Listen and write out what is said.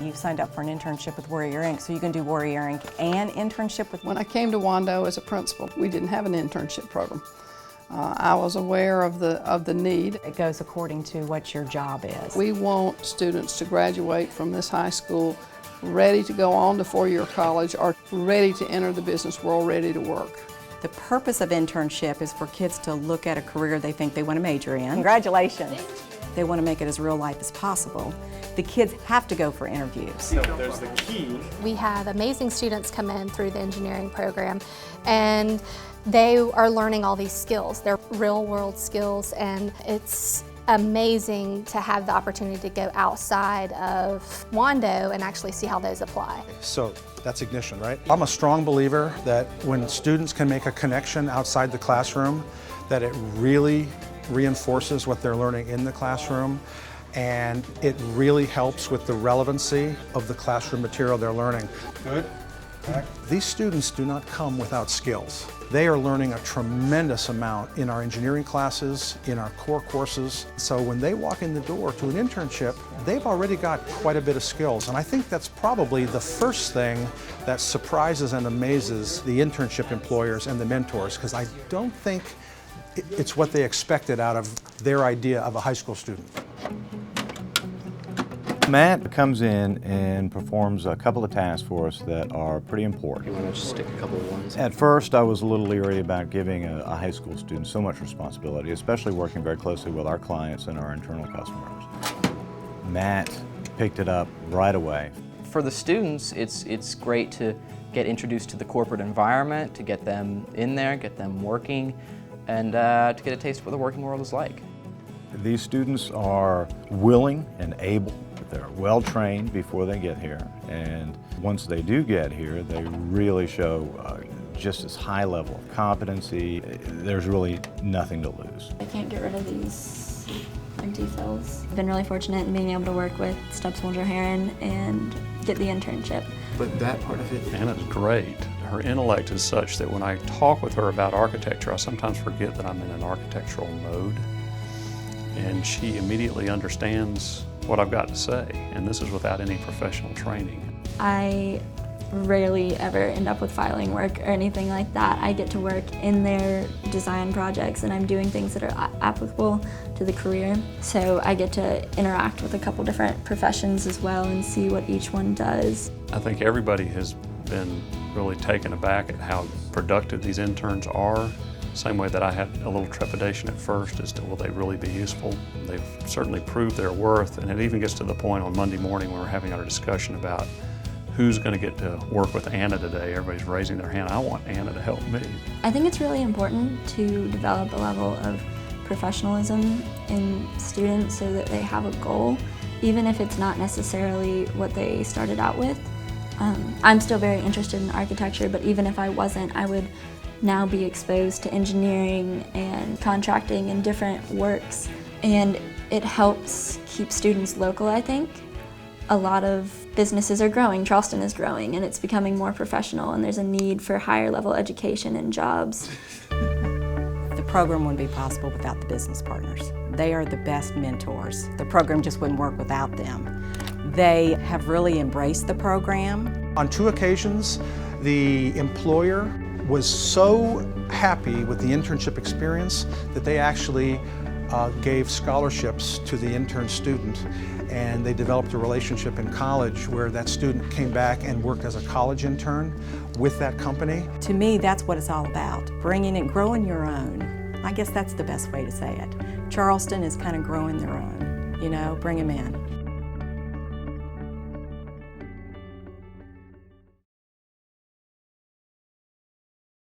You've signed up for an internship with Warrior Inc., so you can do Warrior Inc. and internship with... When I came to Wando as a principal, we didn't have an internship program. I was aware of the need. It goes according to what your job is. We want students to graduate from this high school ready to go on to four-year college or ready to enter the business world, ready to work. The purpose of internship is for kids to look at a career they think they want to major in. Congratulations. They want to make it as real life as possible. The kids have to go for interviews. So there's the key. We have amazing students come in through the engineering program, and they are learning all these skills. They're real world skills, and it's amazing to have the opportunity to go outside of Wando and actually see how those apply. So that's ignition, right? I'm a strong believer that when students can make a connection outside the classroom, that it really reinforces what they're learning in the classroom, and it really helps with the relevancy of the classroom material they're learning. Good. These students do not come without skills. They are learning a tremendous amount in our engineering classes, in our core courses. So when they walk in the door to an internship, they've already got quite a bit of skills. And I think that's probably the first thing that surprises and amazes the internship employers and the mentors, because I don't think it's what they expected out of their idea of a high school student. Matt comes in and performs a couple of tasks for us that are pretty important. You want to just stick a couple of ones? At first, I was a little leery about giving a high school student so much responsibility, especially working very closely with our clients and our internal customers. Matt picked it up right away. For the students, it's great to get introduced to the corporate environment, to get them in there, get them working, and to get a taste of what the working world is like. These students are willing and able. They're well trained before they get here, and once they do get here, they really show just this high level of competency. There's really nothing to lose. I can't get rid of these empty fills. I've been really fortunate in being able to work with Stubbs Mulder Heron and get the internship. But that part of it, Anna's great. Her intellect is such that when I talk with her about architecture, I sometimes forget that I'm in an architectural mode. And she immediately understands what I've got to say, and this is without any professional training. I rarely ever end up with filing work or anything like that. I get to work in their design projects, and I'm doing things that are applicable to the career. So I get to interact with a couple different professions as well and see what each one does. I think everybody has been really taken aback at how productive these interns are. Same way that I had a little trepidation at first as to will they really be useful. They've certainly proved their worth, and it even gets to the point on Monday morning when we're having our discussion about who's going to get to work with Anna today. Everybody's raising their hand. I want Anna to help me. I think it's really important to develop a level of professionalism in students so that they have a goal, even if it's not necessarily what they started out with. I'm still very interested in architecture, but even if I wasn't, I would now be exposed to engineering and contracting and different works, and it helps keep students local, I think. A lot of businesses are growing, Charleston is growing, and it's becoming more professional, and there's a need for higher level education and jobs. The program wouldn't be possible without the business partners. They are the best mentors. The program just wouldn't work without them. They have really embraced the program. On 2 occasions, the employer was so happy with the internship experience that they actually gave scholarships to the intern student, and they developed a relationship in college where that student came back and worked as a college intern with that company. To me, that's what it's all about, bringing and growing your own. I guess that's the best way to say it. Charleston is kind of growing their own, you know, bring them in.